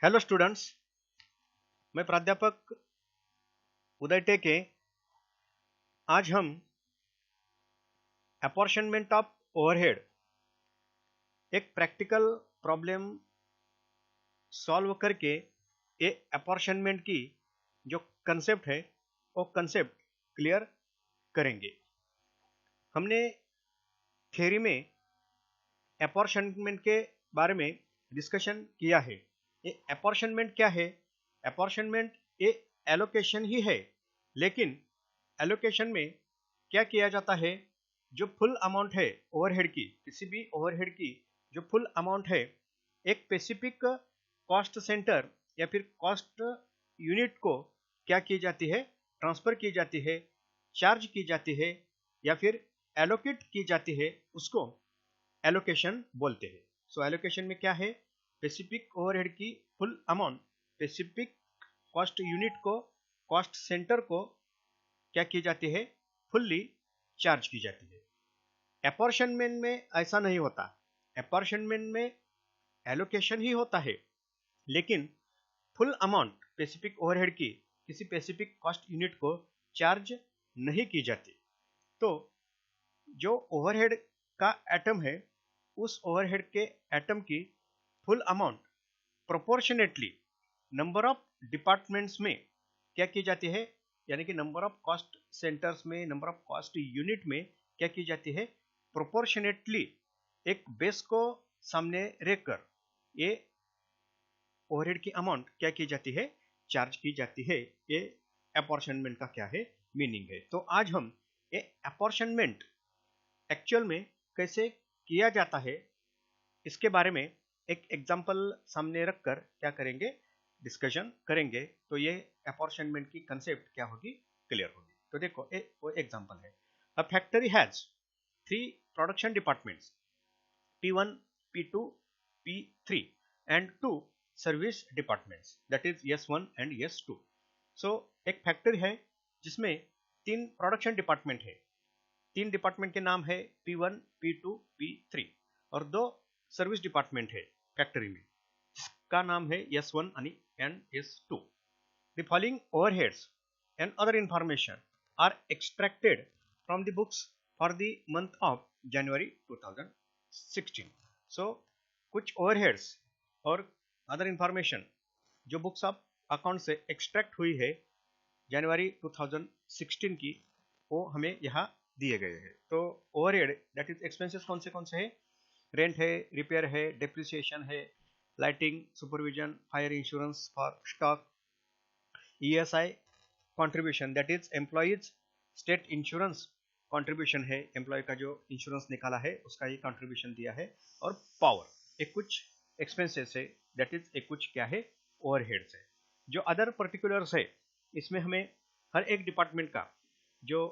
Hello students, मैं प्राध्यापक उदय टेके। आज हम अपॉर्शनमेंट ऑफ ओवरहेड एक प्रैक्टिकल प्रॉब्लम सॉल्व करके ये अपॉर्शनमेंट की जो कंसेप्ट है वो कंसेप्ट क्लियर करेंगे। हमने थ्योरी में अपॉर्शनमेंट के बारे में डिस्कशन किया है। ये अपॉर्शनमेंट क्या है? अपॉर्शनमेंट ये एलोकेशन ही है, लेकिन एलोकेशन में क्या किया जाता है? जो फुल अमाउंट है ओवरहेड की, किसी भी ओवरहेड की जो फुल अमाउंट है, एक स्पेसिफिक कॉस्ट सेंटर या फिर कॉस्ट यूनिट को क्या की जाती है? ट्रांसफर की जाती है, चार्ज की जाती है या फिर एलोकेट की जाती है, उसको एलोकेशन बोलते हैं। सो एलोकेशन में क्या है? स्पेसिफिक ओवरहेड की full amount specific cost unit को, कॉस्ट सेंटर को क्या की जाती है? फुल्ली चार्ज की जाती है। अपॉर्शनमेंट में ऐसा नहीं होता। अपॉर्शनमेंट में एलोकेशन ही होता है, लेकिन फुल अमाउंट स्पेसिफिक ओवरहेड की किसी स्पेसिफिक कॉस्ट यूनिट को चार्ज नहीं की जाती। तो जो ओवरहेड का एटम है, उस ओवरहेड के एटम की full amount proportionately number of departments में क्या की जाती है? यानी कि नंबर ऑफ कॉस्ट सेंटर्स में, नंबर ऑफ कॉस्ट यूनिट में क्या की जाती है? प्रोपोर्शनेटली एक बेस को सामने रखकर ये ओवरहेड की अमाउंट क्या की जाती है? चार्ज की जाती है। ये अपॉर्शनमेंट का क्या है? मीनिंग है। तो आज हम ये अपॉर्शनमेंट एक्चुअल में कैसे किया जाता है, इसके बारे में एक एग्जांपल सामने रखकर क्या करेंगे? डिस्कशन करेंगे। तो ये अपॉर्शनमेंट की कंसेप्ट क्या होगी? क्लियर होगी। तो देखो, वो एग्जांपल है। A factory has 3 production departments, P1, P2, P3 and 2 service departments, that is S1 and S2। सो एक फैक्ट्री है जिसमें 3 प्रोडक्शन डिपार्टमेंट है। 3 डिपार्टमेंट के नाम है P1, P2, P3 और 2 सर्विस डिपार्टमेंट है फैक्ट्री में, जिसका नाम है S1 and S2। The following overheads and other information are extracted from the books for the month of January 2016. So कुछ overheads और other information जो बुक्स ऑफ अकाउंट से एक्सट्रैक्ट हुई है जनवरी 2016 की, वो हमें यहाँ दिए गए हैं। तो ओवरहेड दैट इज एक्सपेंसेस कौन से हैं? रेंट है, रिपेयर है, डेप्रिसिएशन है, lighting, supervision, fire insurance for stock, ESI contribution that is employees state insurance contribution है, एम्प्लॉय का जो इंश्योरेंस निकाला है उसका ये कंट्रीब्यूशन दिया है, और पावर एक कुछ एक्सपेंसेस है, दैट इज एक कुछ क्या है? ओवरहेड्स है। जो अदर पर्टिकुलर्स है, इसमें हमें हर एक डिपार्टमेंट का जो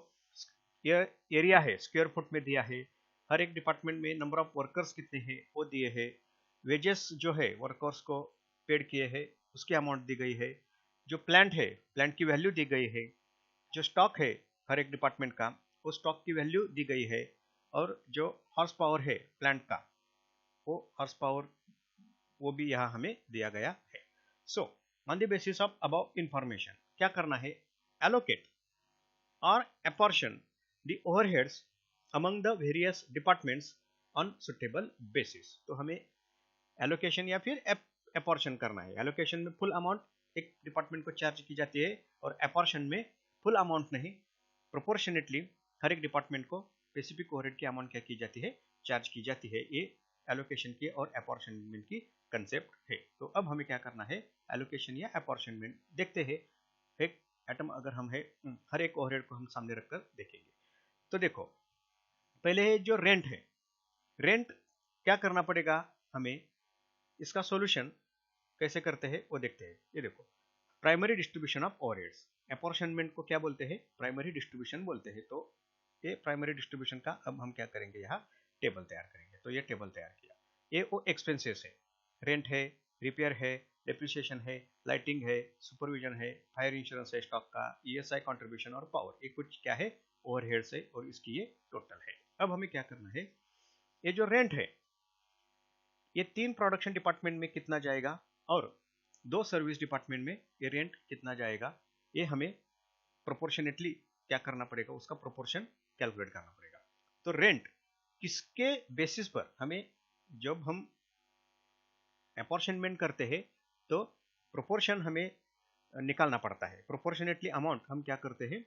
एरिया है स्क्वायर फुट में दिया है, हर एक डिपार्टमेंट में नंबर ऑफ वर्कर्स कितने हैं वो दिए हैं, वेजेस जो है वर्कर्स को पेड किए हैं उसकी अमाउंट दी गई है, जो प्लांट है प्लांट की वैल्यू दी गई है, जो स्टॉक है हर एक डिपार्टमेंट का वो स्टॉक की वैल्यू दी गई है, और जो हॉर्स पावर है प्लांट का वो हॉर्स पावर वो भी यहाँ हमें दिया गया है। So on the basis of about information क्या करना है? एलोकेट और apportion the overheads among the various departments on suitable basis. तो हमें एलोकेशन या फिर अपॉर्शन करना है। एलोकेशन में फुल अमाउंट एक डिपार्टमेंट को चार्ज की जाती है, और अपॉर्शन में फुल अमाउंट नहीं, प्रोपोर्शनेटली हर एक डिपार्टमेंट को स्पेसिफिक ओवरहेड की अमाउंट क्या की जाती है? चार्ज की जाती है। ये एलोकेशन की और अपॉर्शनमेंट की कंसेप्ट है। तो अब हमें क्या करना है? एलोकेशन या अपॉर्शनमेंट देखते हैं। एक एटम अगर हम है, हर एक ओवरहेड को हम सामने रखकर देखेंगे। तो देखो, पहले है जो रेंट है। रेंट क्या करना पड़ेगा हमें? इसका सॉल्यूशन कैसे करते हैं वो देखते हैं। ये देखो, primary distribution of overheads. Apportionment को क्या बोलते हैं? प्राइमरी डिस्ट्रीब्यूशन बोलते हैं। तो ये प्राइमरी डिस्ट्रीब्यूशन का अब हम क्या करेंगे? यहाँ टेबल तैयार करेंगे। तो ये टेबल तैयार किया। ये वो एक्सपेंसेस है, रेंट है, रिपेयर है, डेप्रिसिएशन है, लाइटिंग है, सुपरविजन है, फायर इंश्योरेंस है स्टॉक का, ESI कंट्रीब्यूशन और पावर, ये कुछ क्या है? ओवरहेड्स है, और इसकी ये टोटल है। अब हमें क्या करना है? ये जो रेंट है ये 3 प्रोडक्शन डिपार्टमेंट में कितना जाएगा, और दो सर्विस डिपार्टमेंट में ये रेंट कितना जाएगा, ये हमें प्रोपोर्शनेटली क्या करना पड़ेगा, उसका प्रोपोर्शन कैलकुलेट करना पड़ेगा। तो रेंट किसके बेसिस पर हमें, जब हम अपॉर्शनमेंट करते हैं तो प्रोपोर्शन हमें निकालना पड़ता है। प्रोपोर्शनेटली अमाउंट हम क्या करते हैं,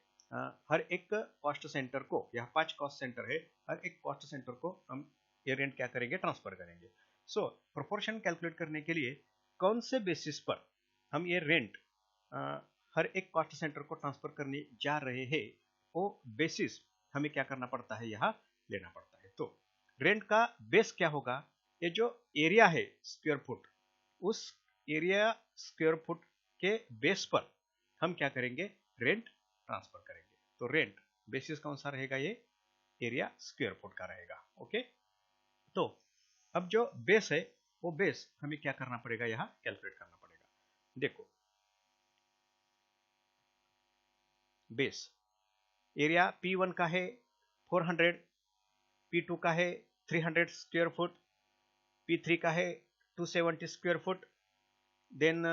हर एक कॉस्ट सेंटर को, यहाँ 5 कॉस्ट सेंटर है, हर एक कॉस्ट सेंटर को हम ये रेंट क्या करेंगे, ट्रांसफर करेंगे। सो प्रोपोर्शन कैलकुलेट करने के लिए कौन से बेसिस पर हम ये रेंट हर एक कॉस्ट सेंटर को ट्रांसफर करने जा रहे हैं, वो बेसिस हमें क्या करना पड़ता है, यहाँ लेना पड़ता है। तो रेंट का बेस क्या होगा, ये जो एरिया है स्क्वायर फुट, उस एरिया स्क्वायर फुट के बेस पर हम क्या करेंगे, रेंट ट्रांसफर करेंगे। तो रेंट बेसिस कौन सा रहेगा, ये एरिया स्क्वायर फुट का रहेगा। ओके, तो अब जो बेस है वो बेस हमें क्या करना पड़ेगा, यहाँ कैलकुलेट करना पड़ेगा। देखो बेस एरिया P1 का है 400, P2 का है 300 स्क्वायर फुट, P3 का है 270 स्क्वायर फुट, देन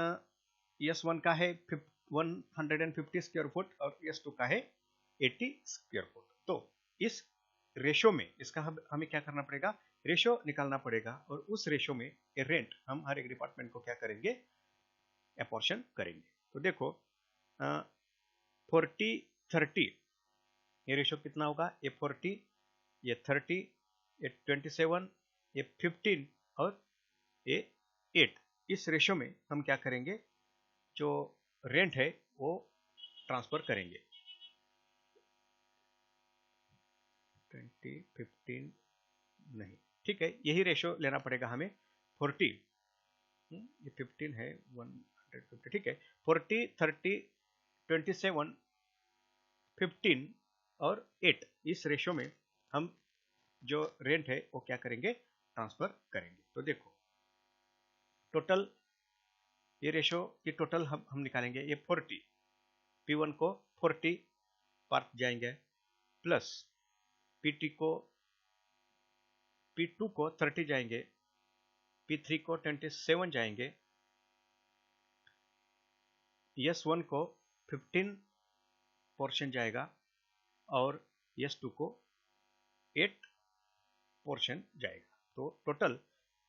S1 का है 150 स्क्वायर फुट और S2 का है 80 स्क्वायर फुट। तो इस रेशो में इसका हमें क्या करना पड़ेगा, रेशो निकालना पड़ेगा, और उस रेशो में रेंट हम हर एक डिपार्टमेंट को क्या करेंगे, अपॉर्शन करेंगे। तो देखो 40-30 ये रेशो कितना होगा, ये 40, ये 30, ये 27, ये 15 और ये 8। इस रेशो में हम क्या करेंगे, जो रेंट है वो ट्रांसफर करेंगे। 20, 15 नहीं, ठीक है, यही रेशो लेना पड़ेगा हमें। 40, ये 15 है, 150, ठीक है, 40, 30, 27, 15 और 8, इस रेशो में हम जो रेंट है वो क्या करेंगे, ट्रांसफर करेंगे। तो देखो टोटल ये रेशो की टोटल हम निकालेंगे। ये 40, P1 को 40 पार्ट जाएंगे, प्लस P2 को 30 जाएंगे, P3 को 27 जाएंगे, S1 को 15 पोर्शन जाएगा और S2 को 8 पोर्शन जाएगा। तो टोटल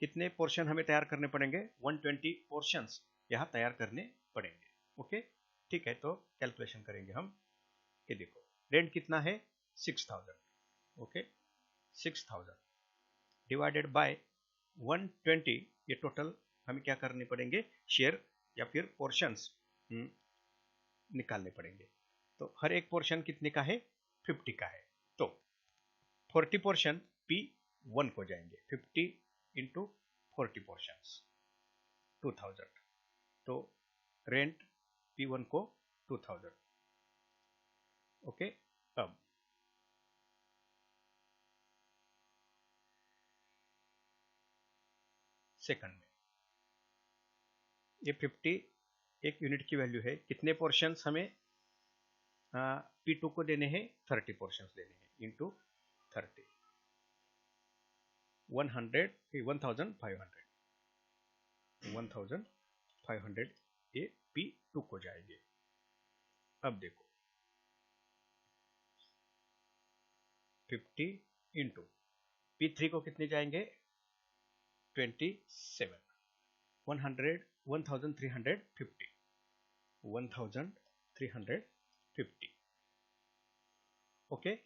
कितने पोर्शन हमें तैयार करने पड़ेंगे, 120 पोर्शंस यहाँ तैयार करने पड़ेंगे। ओके, ठीक है, तो कैलकुलेशन करेंगे हम। ये देखो रेंट कितना है, 6000। ओके, 6000 डिवाइडेड बाय 120, ये टोटल हमें क्या करने पड़ेंगे, शेयर या फिर पोर्शंस निकालने पड़ेंगे। तो हर एक पोर्शन कितने का है, 50 का है। तो 40 पोर्शन P1 को जाएंगे, 50 इंटू 40 पोर्शन 2000। तो रेंट P1 को 2000। ओके, अब सेकंड में ये 50 एक यूनिट की वैल्यू है, कितने पोर्शंस हमें P2 को देने हैं, 30 पोर्शंस देने हैं, इंटू 30, 1500 ये P2 को जाएंगे। अब देखो 50 इंटू P3 को कितने जाएंगे, 27, 1350। ओके,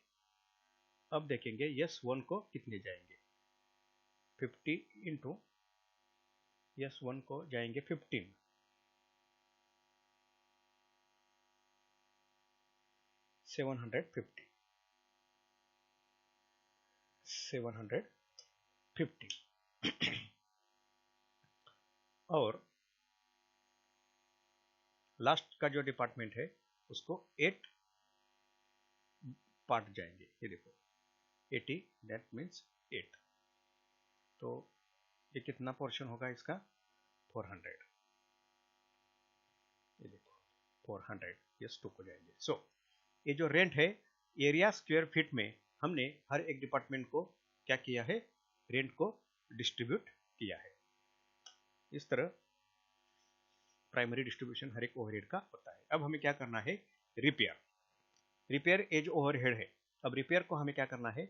अब देखेंगे S1 को कितने जाएंगे, 50 इंटू S1 को जाएंगे 15, 750 और लास्ट का जो डिपार्टमेंट है उसको 8 पार्ट जाएंगे। ये देखो 80, दैट मीन्स 8। तो ये कितना पोर्शन होगा इसका, 400। ये देखो 400 S2 को जाएंगे। सो ये जो रेंट है एरिया स्क्वायर फीट में हमने हर एक डिपार्टमेंट को क्या किया है, रेंट को डिस्ट्रीब्यूट किया है। इस तरह प्राइमरी डिस्ट्रीब्यूशन हर एक ओवरहेड का होता है। अब हमें क्या करना है, रिपेयर एज ओवरहेड है। अब रिपेयर को हमें क्या करना है,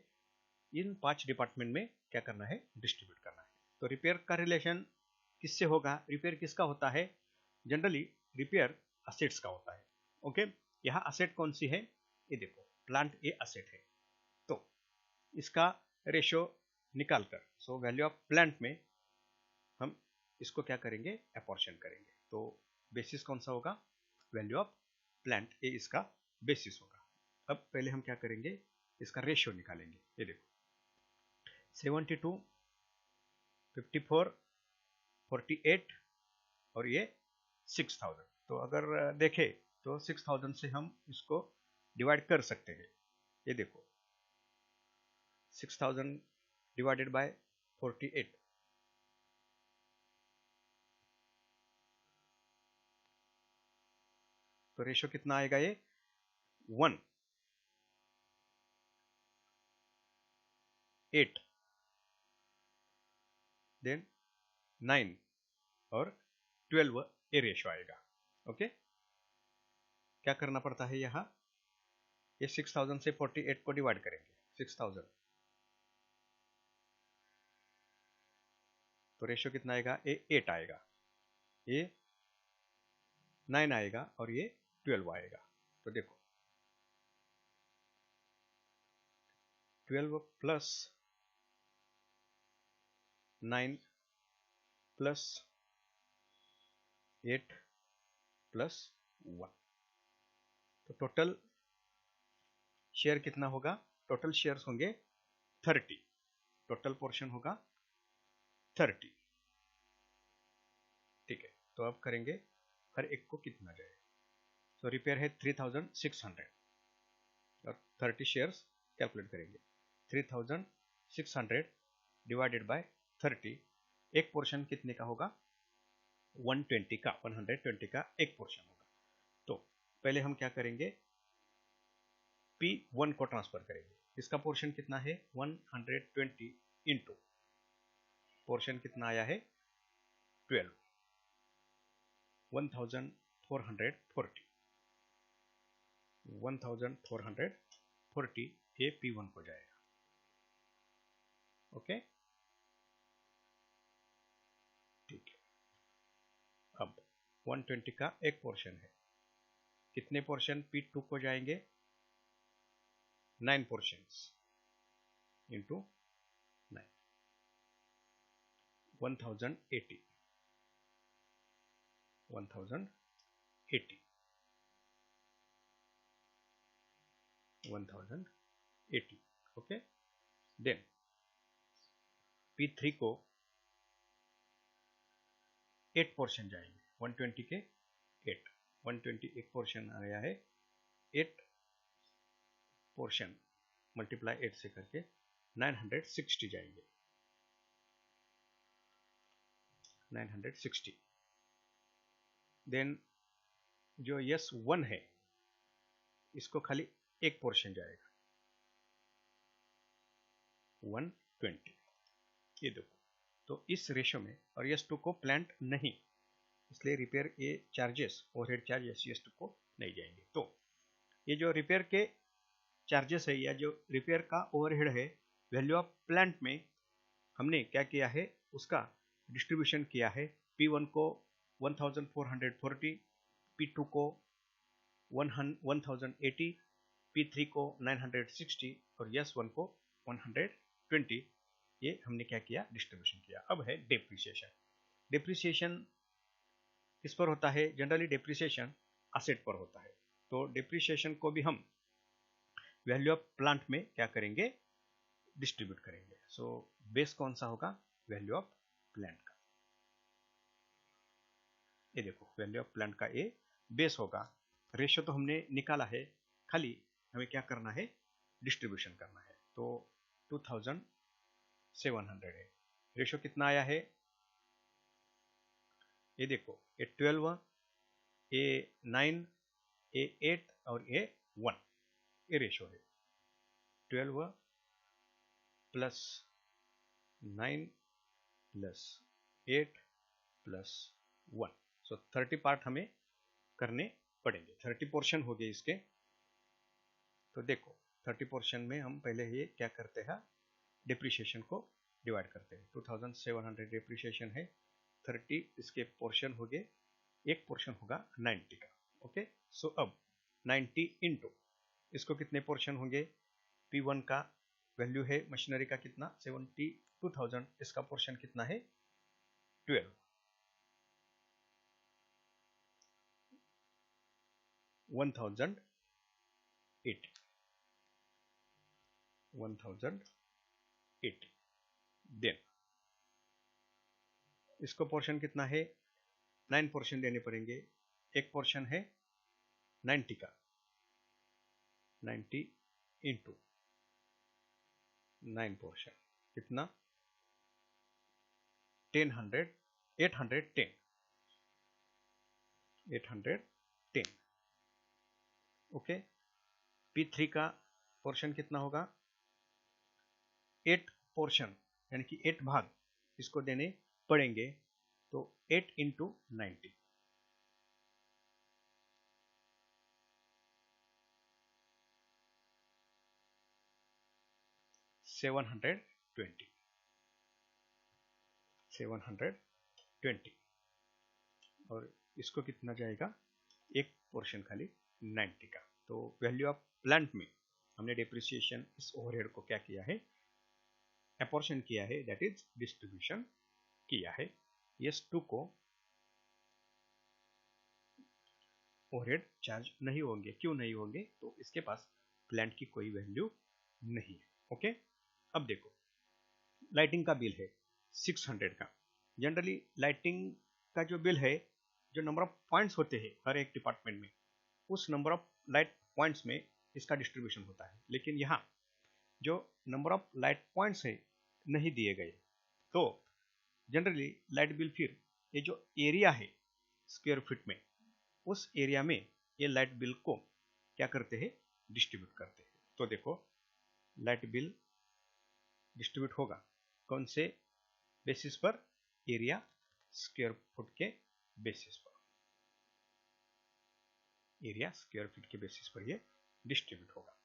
इन 5 डिपार्टमेंट में क्या करना है, डिस्ट्रीब्यूट करना है। तो रिपेयर का रिलेशन किससे होगा, रिपेयर किसका होता है, जनरली रिपेयर असेट्स का होता है। ओके, यहाँ असेट कौन सी है, ये देखो प्लांट ए असेट है, तो इसका रेशो निकालकर सो वैल्यू ऑफ प्लांट में हम इसको क्या करेंगे, अपॉर्शन करेंगे। तो बेसिस कौन सा होगा, वैल्यू ऑफ प्लांट ए इसका बेसिस होगा। अब पहले हम क्या करेंगे, इसका रेशियो निकालेंगे। ये देखो 72, 54, 48 और ये 6000। तो अगर देखें तो 6000 से हम इसको डिवाइड कर सकते हैं। ये देखो 6000 डिवाइडेड बाय 48, तो रेशियो कितना आएगा, ये 1, 8, देन 9 और 12 ये रेशियो आएगा। ओके, क्या करना पड़ता है, यहाँ ये 6000 से 48 को डिवाइड करेंगे, 6000 तो रेशियो कितना आएगा, ये 8 आएगा, ये 9 आएगा और ये 12 आएगा। तो देखो 12 प्लस 9 प्लस 8 प्लस 1, तो टोटल शेयर कितना होगा, टोटल शेयर्स होंगे 30, टोटल पोर्शन होगा 30। ठीक है, तो अब करेंगे हर एक को कितना जाए। तो रिपेयर है 3600 और 30 शेयर्स कैलकुलेट करेंगे। 3600 डिवाइडेड बाय 30, एक पोर्शन कितने का होगा, 120 का, 120 का एक पोर्शन होगा। तो पहले हम क्या करेंगे, P1 को ट्रांसफर करेंगे। इसका पोर्शन कितना है, 120 इंटू पोर्शन कितना आया है 12, 1440, 1440 ये P1 को जाएगा। ओके, ठीक है। अब 120 का एक पोर्शन है, कितने पोर्शन P2 को जाएंगे, 9 portions into 9, 1080, 1080, 1080। Okay, then P3 को 8 पोर्शन जाएंगे, 120 के 8, 120 एक पोर्शन आया है, 8 पोर्शन मल्टीप्लाई 8 से करके 960 जाएंगे, 960। देन जो यस 1 है इसको खाली एक पोर्शन जाएगा, 120। ये देखो, तो इस रेशो में, और यस 2 को प्लांट नहीं, इसलिए रिपेयर ये चार्जेस ओवरहेड चार्जेस यस 2 को नहीं जाएंगे। तो ये जो रिपेयर के चार्जेस है या जो रिपेयर का ओवरहेड है, वैल्यू ऑफ प्लांट में हमने क्या किया है, उसका डिस्ट्रीब्यूशन किया है। P1 को 1440, P2 को 1080, P3 को 960 और S1 को 120, ये हमने क्या किया, डिस्ट्रीब्यूशन किया। अब है डेप्रिसिएशन। डेप्रिसिएशन किस पर होता है, जनरली डेप्रिसिएशन असेट पर होता है। तो डेप्रिसिएशन को भी हम वैल्यू ऑफ प्लांट में क्या करेंगे, डिस्ट्रीब्यूट करेंगे। सो बेस कौन सा होगा, वैल्यू ऑफ प्लांट का। ये देखो वैल्यू ऑफ प्लांट का ये बेस होगा। रेशियो तो हमने निकाला है, खाली हमें क्या करना है, डिस्ट्रीब्यूशन करना है। तो 2700 है, रेशियो कितना आया है, ये देखो ये 12, ये 9, ये 8 और ये 1, ये रेशियो है। 12 प्लस 9 प्लस 8 प्लस 1, सो 30 पार्ट हमें करने पड़ेंगे। 30 पोर्शन हो गए इसके। तो देखो 30 पोर्शन में हम पहले ये क्या करते हैं, डिप्रिशिएशन को डिवाइड करते हैं। 2700 डिप्रिशिएशन है, 30 इसके पोर्शन हो गए, एक पोर्शन होगा 90 का। ओके, सो अब 90 इंटू इसको कितने पोर्शन होंगे, P1 का वैल्यू है मशीनरी का कितना 72,000, इसका पोर्शन कितना है 12, 1080, 1080। देन इसको पोर्शन कितना है, 9 पोर्शन देने पड़ेंगे। एक पोर्शन है 90 का, 90 इंटू 9 पोर्शन कितना 810, 810। ओके, P3 का पोर्शन कितना होगा, 8 पोर्शन यानी कि 8 भाग इसको देने पड़ेंगे। तो 8 इंटू 90, 720, 720। और इसको कितना जाएगा, एक पोर्शन खाली 90 का। तो वैल्यू ऑफ प्लांट में हमने डिप्रिसिएशन इस ओवरहेड को क्या किया है, अपॉर्शन किया है, दैट इज डिस्ट्रीब्यूशन किया है। S2 को ओवरहेड चार्ज नहीं होंगे, क्यों नहीं होंगे, तो इसके पास प्लांट की कोई वैल्यू नहीं है। ओके, अब देखो लाइटिंग का बिल है 600 का। जनरली लाइटिंग का जो बिल है, जो नंबर ऑफ पॉइंट्स होते हैं हर एक डिपार्टमेंट में, उस नंबर ऑफ लाइट पॉइंट्स में इसका डिस्ट्रीब्यूशन होता है। लेकिन यहाँ जो नंबर ऑफ लाइट पॉइंट्स है नहीं दिए गए, तो जनरली लाइट बिल फिर ये जो एरिया है स्क्वायर फीट में, उस एरिया में ये लाइट बिल को क्या करते हैं, डिस्ट्रीब्यूट करते हैं। तो देखो लाइट बिल डिस्ट्रीब्यूट होगा कौन से बेसिस पर, एरिया स्क्वायर फुट के बेसिस पर, एरिया स्क्वायर फीट के बेसिस पर ये डिस्ट्रीब्यूट होगा।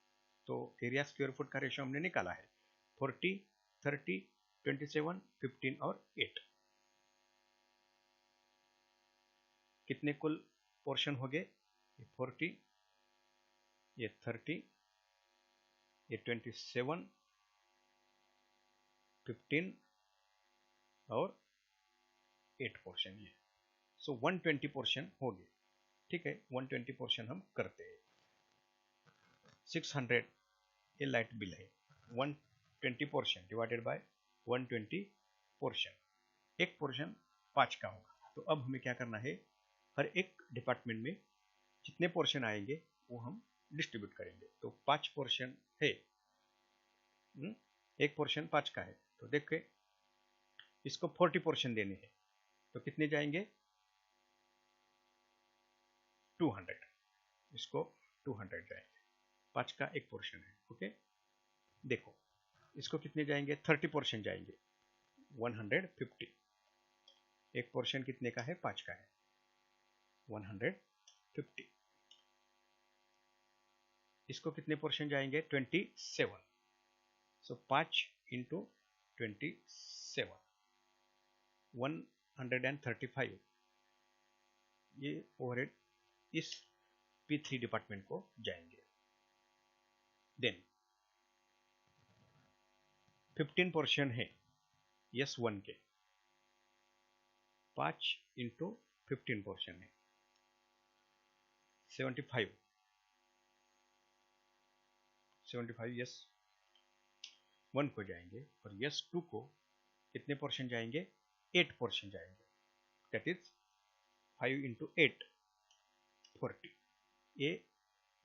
तो एरिया स्क्वायर फुट का रेशियो हमने निकाला है 40, 30, 27, 15 और 8। कितने कुल पोर्शन हो गए, 40, ये 30, ये 27, 15 और 8 पोर्शन ये। सो 120 पोर्शन हो गए। ठीक है, 120 पोर्शन हम करते हैं। 600 ये लाइट बिल है, 120 पोर्शन डिवाइडेड बाय 120 पोर्शन, एक पोर्शन 5 का होगा। तो अब हमें क्या करना है, हर एक डिपार्टमेंट में जितने पोर्शन आएंगे वो हम डिस्ट्रीब्यूट करेंगे। तो 5 पोर्शन है, एक पोर्शन 5 का है, तो देखिए इसको 40 पोर्शन देने हैं, तो कितने जाएंगे 200, इसको 200 जाएंगे, 5 का एक पोर्शन है। ओके, देखो इसको कितने जाएंगे, 30 पोर्शन जाएंगे, 150, एक पोर्शन कितने का है, 5 का है, 150। इसको कितने पोर्शन जाएंगे, 27, सो 5 इंटू 27, 135। ये ओवरहेड इस P3 डिपार्टमेंट को जाएंगे। देन 15 पोर्शन है S1 के, 5 इंटू 15 पोर्शन है 75, 75 S1 को जाएंगे। और S2 को कितने पोर्शन जाएंगे, 8 पोर्शन जाएंगे, दैट इज 5 इंटू 8, 40। ये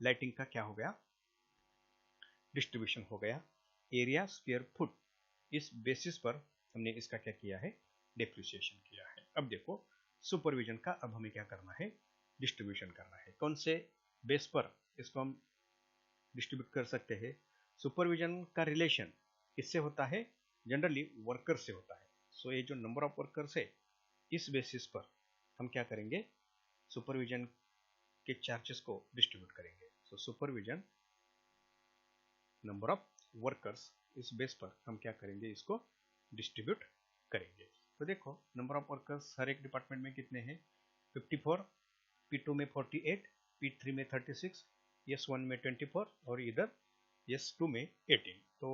लाइटिंग का क्या हो गया, डिस्ट्रीब्यूशन हो गया। एरिया स्क्वायर फुट इस बेसिस पर हमने इसका क्या किया है, डिप्रिसिएशन किया है। अब देखो सुपरविजन का, अब हमें क्या करना है, डिस्ट्रीब्यूशन करना है। कौन से बेस पर इसको हम डिस्ट्रीब्यूट कर सकते हैं, सुपरविजन का रिलेशन किससे होता है, जनरली वर्कर से होता है। सो ये जो नंबर ऑफ वर्कर्स है, इस बेसिस पर हम क्या करेंगे, सुपरविजन के चार्जेस को डिस्ट्रीब्यूट करेंगे। सो सुपरविजन नंबर ऑफ वर्कर्स, इस बेस पर हम क्या करेंगे, इसको डिस्ट्रीब्यूट करेंगे। तो देखो नंबर ऑफ वर्कर्स हर एक डिपार्टमेंट में कितने हैं, 54, P2 में 48, P3 में 36, S1 में 24 और इधर S2 में 18। तो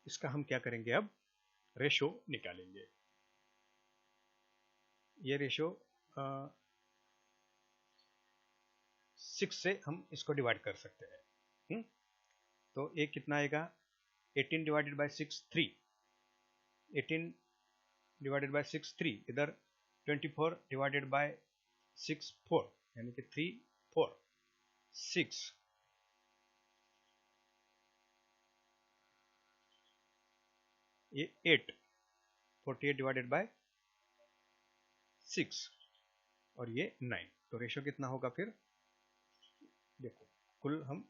इसका हम क्या करेंगे, अब रेशो निकालेंगे। ये रेशो 6 से हम इसको डिवाइड कर सकते हैं। तो ये कितना आएगा, 18 डिवाइडेड बाय 6 3, 18 डिवाइडेड बाय 6 3, इधर 24 डिवाइडेड बाय 6 4, यानी कि 3 4 6, ये 8, 48 डिवाइडेड बाय 6 और ये 9। तो रेशो कितना होगा, फिर देखो कुल हम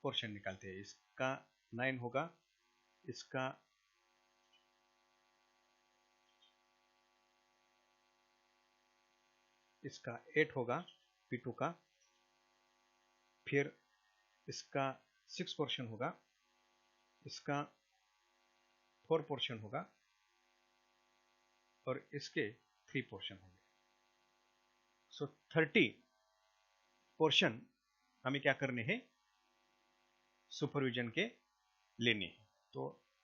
पोर्शन निकालते हैं। इसका 9 होगा, इसका इसका 8 होगा P2 का, फिर इसका 6 पोर्शन होगा, इसका 4 पोर्शन होगा और इसके 3 पोर्शन होंगे। सो 30 पोर्शन हमें क्या करने हैं, सुपरविजन के लेने हैं। तो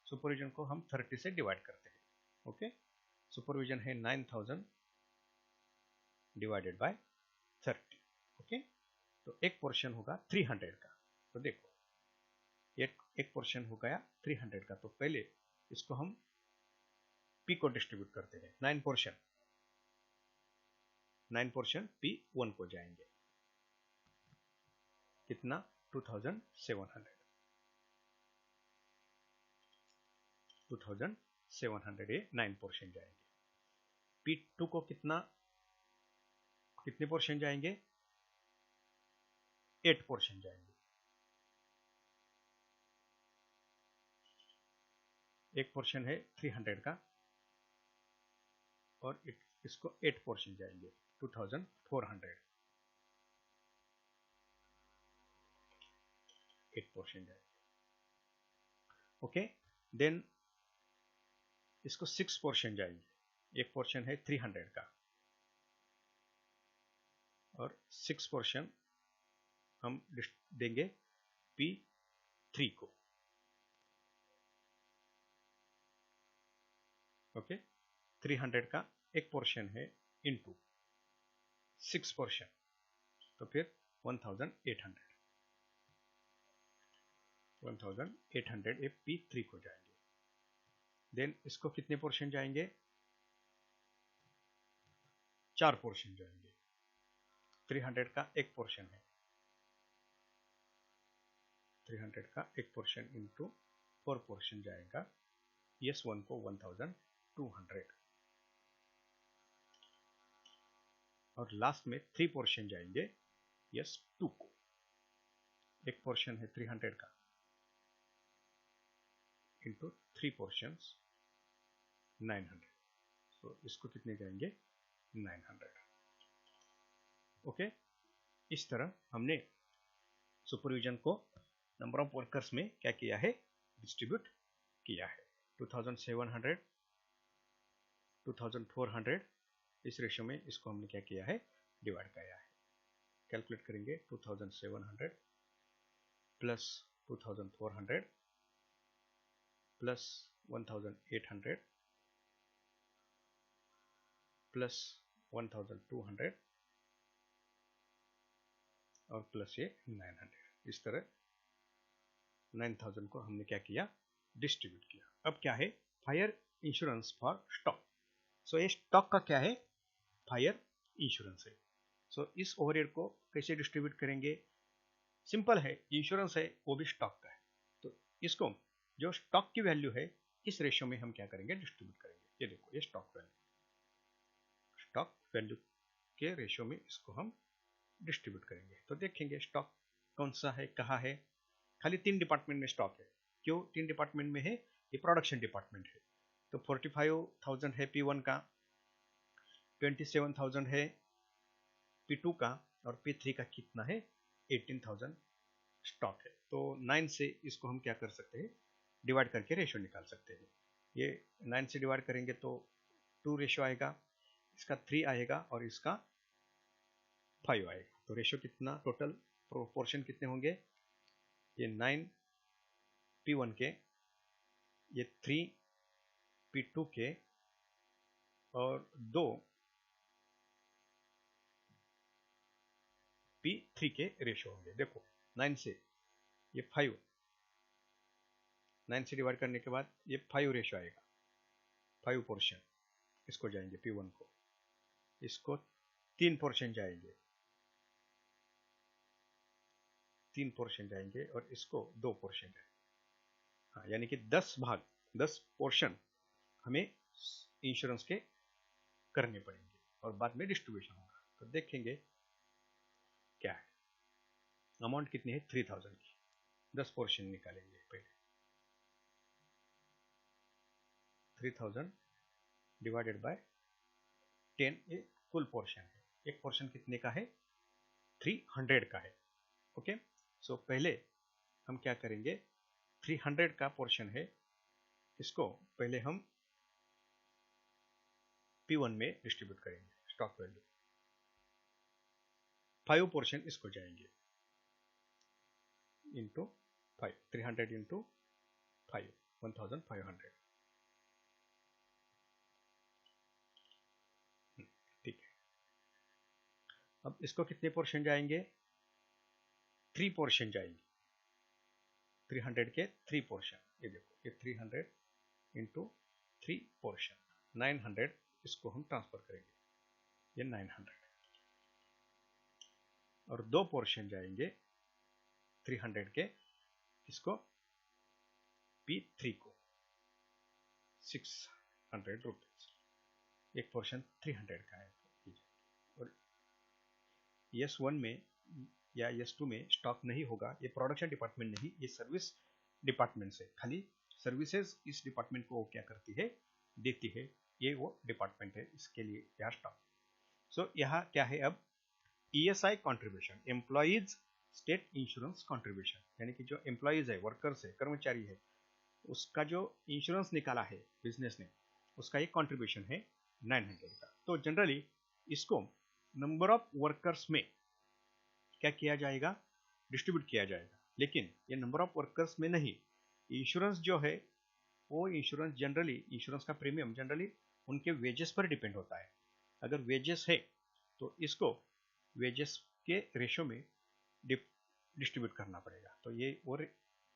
सुपरविजन को हम 30 से डिवाइड करते हैं। ओके, सुपरविजन है 9000 डिवाइडेड बाय 30। ओके, तो एक पोर्शन होगा 300 का। तो देखो एक पोर्शन हो गया 300 का, तो पहले इसको हम P को डिस्ट्रीब्यूट करते हैं। 9 पोर्शन P1 को जाएंगे, कितना 2700 ये 9 पोर्शन जाएंगे। P2 को कितने पोर्शन जाएंगे, 8 पोर्शन जाएंगे। एक पोर्शन है 300 का और इसको 8 पोर्शन जाएंगे, 2400 8 पोर्शन जाएंगे। ओके, देन इसको 6 पोर्शन जाएंगे। एक पोर्शन है 300 का और 6 पोर्शन हम देंगे P3 को। ओके, 300 का एक पोर्शन है इनटू 6 पोर्शन, तो फिर 1800 ये P3 को जाएंगे। देन इसको कितने पोर्शन जाएंगे, 4 पोर्शन जाएंगे। 300 का एक पोर्शन है, 300 का एक पोर्शन इंटू 4 पोर्शन जाएगा S1 को 1200 और लास्ट में 3 पोर्शन जाएंगे S2 को। एक पोर्शन है 300 का इंटू 3 पोर्शन 900, तो इसको कितने जाएंगे 900। ओके, इस तरह हमने सुपरविजन को नंबर ऑफ वर्कर्स में क्या किया है, डिस्ट्रीब्यूट किया है। 2700 2400 इस रेशो में इसको हमने क्या किया है, डिवाइड किया है। कैलकुलेट करेंगे 2700 प्लस 2400 प्लस 1800 प्लस 1200 और प्लस ये 900। इस तरह 9000 को हमने क्या किया, डिस्ट्रीब्यूट किया। अब क्या है, फायर इंश्योरेंस फॉर स्टॉक। सो ये स्टॉक का क्या है, फायर इंश्योरेंस है। सो इस ओवरहेड को कैसे डिस्ट्रीब्यूट करेंगे, सिंपल है, इंश्योरेंस है वो भी स्टॉक का है, तो इसको जो स्टॉक की वैल्यू है इस रेशियो में हम क्या करेंगे, डिस्ट्रीब्यूट करेंगे। ये देखो ये स्टॉक वैल्यू के रेशियो में इसको हम डिस्ट्रीब्यूट करेंगे। तो देखेंगे स्टॉक कौन सा है, कहाँ है। खाली 3 डिपार्टमेंट में स्टॉक है। क्यों 3 डिपार्टमेंट में है, ये प्रोडक्शन डिपार्टमेंट है। तो 45,000 है P1 का, 27,000 है P2 का, और P3 का कितना है 18,000 स्टॉक है। तो 9 से इसको हम क्या कर सकते हैं, डिवाइड करके रेशो निकाल सकते हैं। ये 9 से डिवाइड करेंगे तो 2 रेशो आएगा, इसका 3 आएगा और इसका 5 आएगा। तो रेशो कितना, टोटल प्रोपोर्शन कितने होंगे, ये 9 P1 के, ये 3 P2 के, और 2 P3 के रेशो होंगे। देखो 9 से ये 5, 9 से डिवाइड करने के बाद ये 5 रेशो आएगा, 5 पोर्शन इसको जाएंगे P1 को, इसको 3 पोर्शन जाएंगे, 3 पोर्शन जाएंगे, और इसको 2 पोर्शन जाएंगे। हाँ, यानी कि 10 भाग, 10 पोर्शन हमें इंश्योरेंस के करने पड़ेंगे और बाद में डिस्ट्रीब्यूशन होगा। तो देखेंगे क्या है, अमाउंट कितनी है 3000 की, 10 पोर्शन निकालेंगे पहले। 3000 डिवाइडेड बाय 10, ये कुल पोर्शन है। एक पोर्शन कितने का है, 300 का है। ओके, सो पहले हम क्या करेंगे, 300 का पोर्शन है, इसको पहले हम P1 में डिस्ट्रीब्यूट करेंगे, स्टॉक वैल्यू 5 पोर्शन इसको जाएंगे, इंटू 5, 300 इंटू 5, 1500। ठीक है, अब इसको कितने पोर्शन जाएंगे, 3 पोर्शन जाएंगे, 300 के 3 पोर्शन। ये देखो, ये 300 इंटू 3 पोर्शन, 900 इसको हम ट्रांसफर करेंगे, ये 900, और 2 पोर्शन जाएंगे 300 के, इसको P3 को 600 रुपीज, एक पोर्शन 300 का है। और S1 में या S2 में स्टॉक नहीं होगा, ये प्रोडक्शन डिपार्टमेंट नहीं, ये सर्विस डिपार्टमेंट से, खाली सर्विसेज इस डिपार्टमेंट को क्या करती है, देती है, ये वो डिपार्टमेंट है, इसके लिए यहाँ स्टॉक। सो यहाँ क्या है, अब ESI contribution, employees state insurance contribution, यानी कि जो एम्प्लॉइज है, वर्कर्स है, कर्मचारी है, उसका जो इंश्योरेंस निकाला है बिजनेस ने, उसका एक कॉन्ट्रीब्यूशन है 900 का। तो जनरली इसको नंबर ऑफ वर्कर्स में क्या किया जाएगा, डिस्ट्रीब्यूट किया जाएगा, लेकिन ये नंबर ऑफ वर्कर्स में नहीं, इंश्योरेंस जो है वो इंश्योरेंस जनरली, इंश्योरेंस का प्रीमियम जनरली उनके वेजेस पर डिपेंड होता है। अगर वेजेस है तो इसको वेजेस के रेशो में डिस्ट्रीब्यूट करना पड़ेगा। तो ये और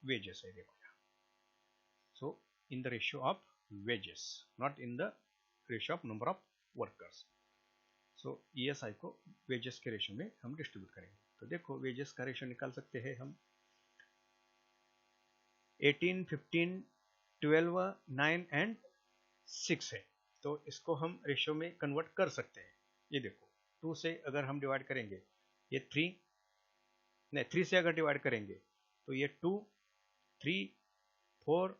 वेजेस है, देखो यहाँ, so in the ratio of wages, not in the ratio of number of workers. So ESI को वेजेस के रेशियो में हम डिस्ट्रीब्यूट करेंगे। तो देखो वेजेस का रेशियो निकाल सकते हैं हम, 18, 15, 12, 9 एंड 6 है। तो इसको हम रेशियो में कन्वर्ट कर सकते हैं। ये देखो 2 से अगर हम डिवाइड करेंगे, ये 3 नहीं, 3 से अगर डिवाइड करेंगे तो ये 2, 3, 4,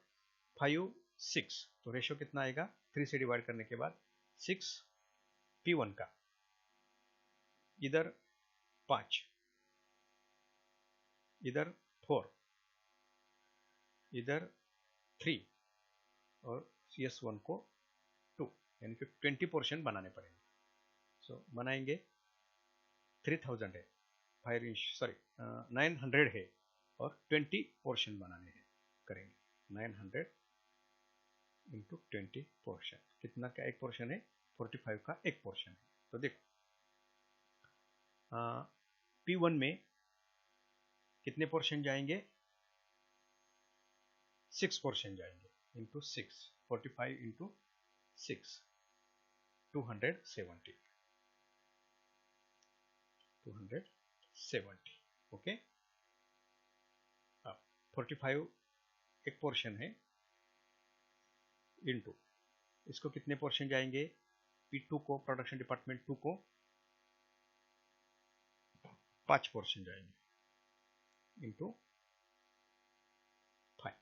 5, 6, तो रेशियो कितना आएगा, 3 से डिवाइड करने के बाद 6 P1 का, इधर 5, इधर 4, इधर 3, और CS1 को 2, यानी कि 20 पोर्शन बनाने पड़ेंगे। सो बनाएंगे, 3000 है, 900 है, और 20 पोर्शन बनाने हैं, करेंगे 900 इंटू 20 पोर्शन, कितना का एक पोर्शन है, 45 का एक पोर्शन है। तो देखो P1 में कितने पोर्शन जाएंगे, 6 पोर्शन जाएंगे, इंटू 6, 45 इंटू 6, 270, 270। ओके, अब 45 एक पोर्शन है, इंटू इसको कितने पोर्शन जाएंगे, P2 को, प्रोडक्शन डिपार्टमेंट 2 को 5 पोर्शन जाएंगे, इंटू 5,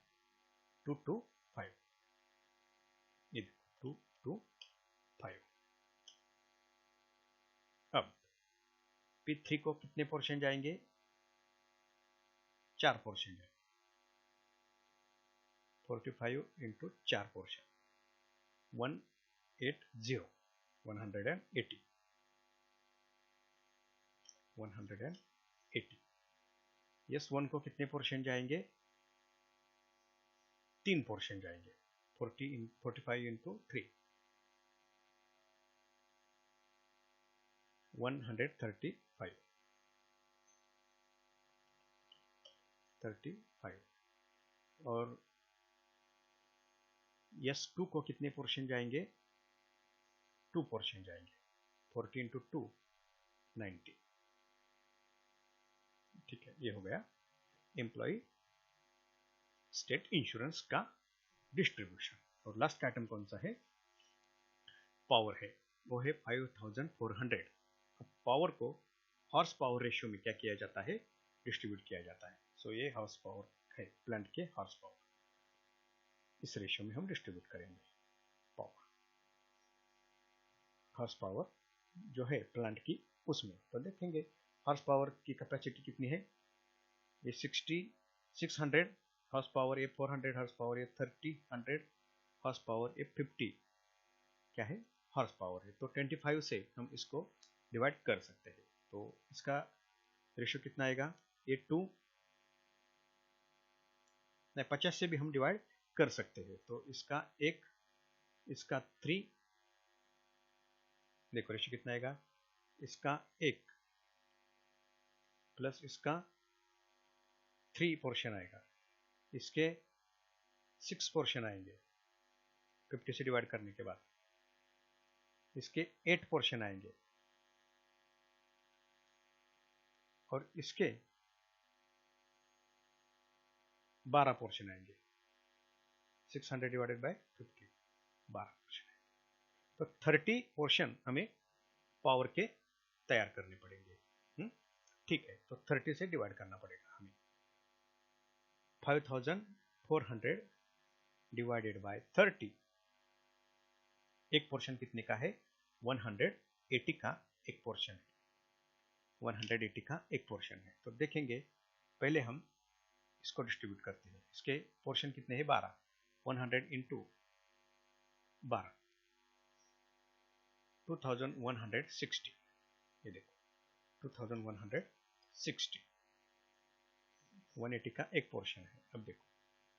2 to 5, ये 2 to 5, P3 को कितने पोर्शन जाएंगे? 4 पोर्शन जाएंगे। 45 इंटू 4 पोर्शन 180 180। यस 1 को कितने पोर्शन जाएंगे? 3 पोर्शन जाएंगे। 45 इंटू 3 135। और यस 2 को कितने पोर्शन जाएंगे? 2 पोर्शन जाएंगे। 40 इंटू 2 90। ठीक है, ये हो गया एम्प्लॉय स्टेट इंश्योरेंस का डिस्ट्रीब्यूशन। और लास्ट आइटम कौन सा है? पावर है, वो है 5400। अब पावर को हॉर्स पावर रेशियो में क्या किया जाता है? डिस्ट्रीब्यूट किया जाता है। सो ये हॉर्स पावर है, प्लांट के हॉर्स पावर, इस रेशियो में हम डिस्ट्रीब्यूट करेंगे पावर, हॉर्स पावर जो है प्लांट की उसमें। तो देखेंगे हॉर्स पावर की कैपेसिटी कितनी है। ये 600 हॉर्स पावर, ये 400 हॉर्स पावर, ये 30 हॉर्स पावर, ये 50 क्या है? हॉर्स पावर है। तो 25 से हम इसको डिवाइड कर सकते हैं। तो इसका रेशियो कितना आएगा? ये 2 नहीं 50 से भी हम डिवाइड कर सकते हैं। तो इसका 1, इसका 3, देखो रेशियो कितना आएगा? इसका 1 प्लस इसका 3 पोर्शन आएगा, इसके 6 पोर्शन आएंगे 50 से डिवाइड करने के बाद, इसके 8 पोर्शन आएंगे और इसके 12 पोर्शन आएंगे। 600 डिवाइडेड बाय 50, 12 पोर्शन है। तो 30 पोर्शन हमें पावर के तैयार करने पड़ेंगे। ठीक है, तो 30 से डिवाइड करना पड़ेगा हमें। 5400 डिवाइडेड बाय 30, एक पोर्शन कितने का है? 180 का एक पोर्शन है। 180 का एक पोर्शन है। तो देखेंगे पहले हम इसको डिस्ट्रीब्यूट करते हैं। इसके पोर्शन कितने हैं? 12। 100 इंटू 12 2160। ये देखो 2160 180 का एक पोर्शन है। अब देखो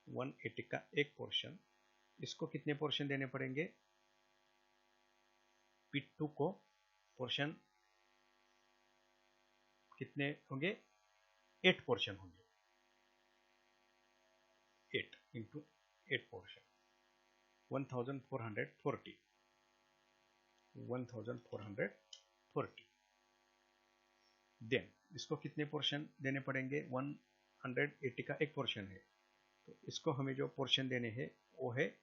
180 का एक पोर्शन, इसको कितने पोर्शन देने पड़ेंगे? P2 को पोर्शन कितने होंगे? 8 पोर्शन होंगे। 8 इंटू 8 पोर्शन 1440 1440। देन इसको कितने पोर्शन देने पड़ेंगे? 180 का एक पोर्शन है, तो इसको हमें जो पोर्शन देने हैं वो है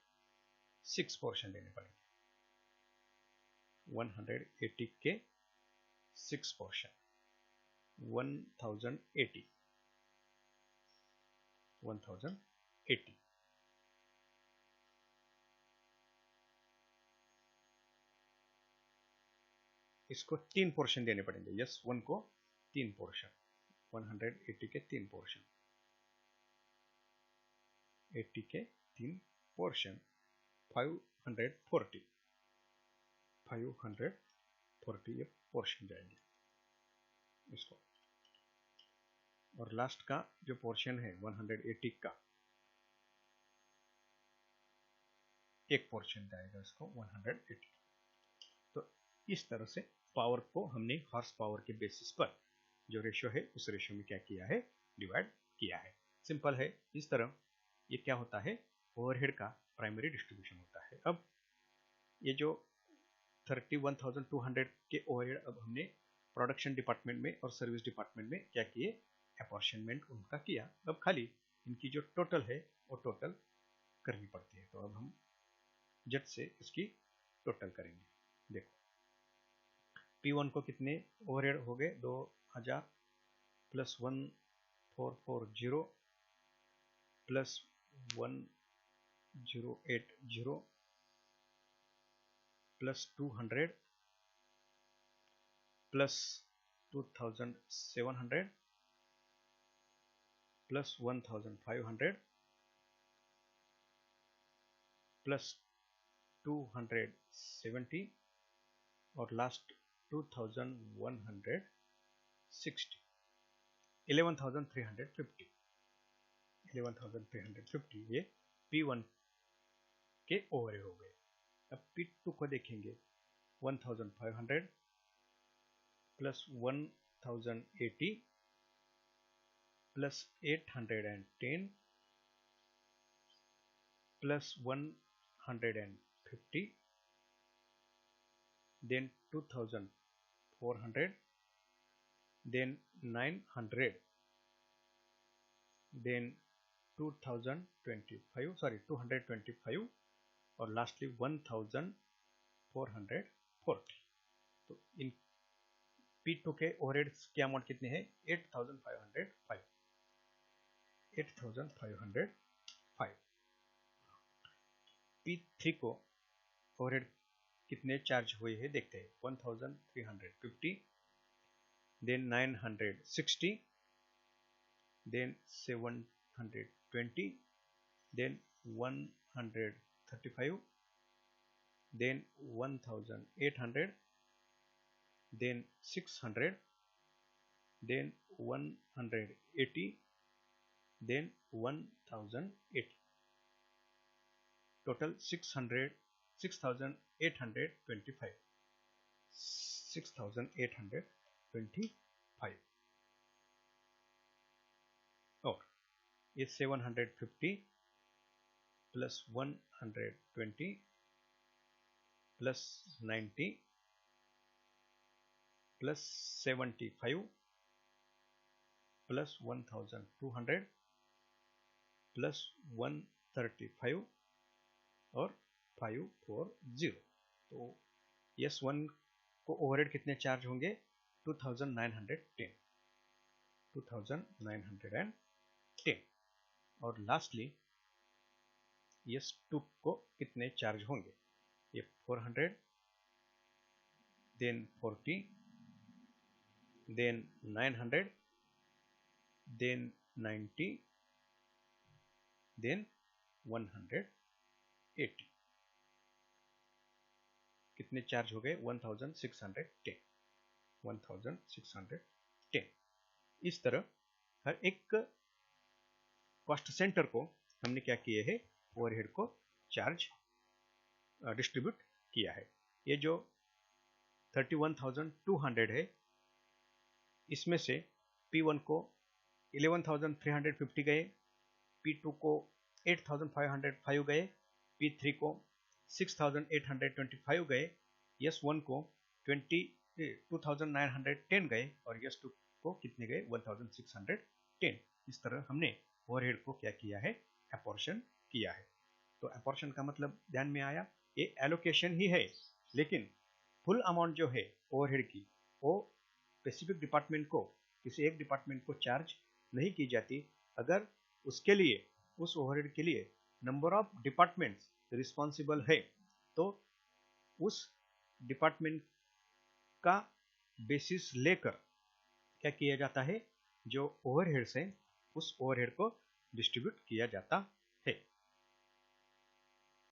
6 पोर्शन देने पड़ेंगे। 180 के 6 पोर्शन 1080 1080। इसको 3 पोर्शन देने पड़ेंगे। यस 1 को 3 पोर्शन 180 के 3 पोर्शन 80 के 3 पोर्शन 540 ये पोर्शन जाएंगे इसको। और लास्ट का जो पोर्शन है 180 का एक पोर्शन जाएगा इसको 180। तो इस तरह से पावर को हमने हॉर्स पावर के बेसिस पर जो रेशियो है उस रेशियो में क्या किया है? डिवाइड किया है। सिंपल है। इस तरह ये क्या होता है? ओवरहेड का प्राइमरी डिस्ट्रीब्यूशन होता है। अब ये जो 31,200 के ओवरहेड अब हमने प्रोडक्शन डिपार्टमेंट में और सर्विस डिपार्टमेंट में क्या किए? अपॉर्शनमेंट उनका किया। अब खाली इनकी जो टोटल है वो टोटल करनी पड़ती है। तो अब हम जट से इसकी टोटल करेंगे। देखो P1 को कितने ओवरहेड हो गए? 2000 plus 1440 plus 1080 plus 200 plus 2700 plus 1500 plus 270 और लास्ट 2160, 11,350 ये P1 के ओवरहेड हो गए। अब P2 को देखेंगे, 1500 plus 1080 plus 810 plus 150, then 2400, then 900, then 225 और लास्टली 1440। तो इन P2 के ओवरहेड्स के अमाउंट कितने हैं? 8505। P3 को ओवरहेड कितने चार्ज हुए हैं देखते हैं। 1350, then 960, then 720, then 135, then 1800, then 600, then 180, then 1080, total 6,825 और ये 750 plus 120 plus 90 plus 75 plus 1200 plus 135 और 540। तो S1 को ओवरहेड कितने चार्ज होंगे? 2910 और लास्टली S2 को कितने चार्ज होंगे? ये 400, then 40, then 900, then 90, then 180। कितने चार्ज हो गए? 1610। इस तरह हर एक कॉस्ट सेंटर को हमने क्या किए है? ओवरहेड को चार्ज डिस्ट्रीब्यूट किया है। ये जो 31,200 है, इसमें से P1 को 11,350 गए, P2 को 8,505 गए, P3 को 6,825 गए, S1 को 2,910 गए और S2 को कितने गए? 1,610। इस तरह हमने ओवरहेड को क्या किया है? अपॉर्शन किया है। तो अपॉर्शन का मतलब ध्यान में आया, ये एलोकेशन ही है, लेकिन फुल अमाउंट जो है ओवरहेड की वो स्पेसिफिक डिपार्टमेंट को, किसी एक डिपार्टमेंट को चार्ज नहीं की जाती। अगर उसके लिए, उस ओवरहेड के लिए नंबर ऑफ डिपार्टमेंट्स रिस्पॉन्सिबल है, तो उस डिपार्टमेंट का बेसिस लेकर क्या किया जाता है? जो ओवरहेड्स हैं उस ओवरहेड को डिस्ट्रीब्यूट किया जाता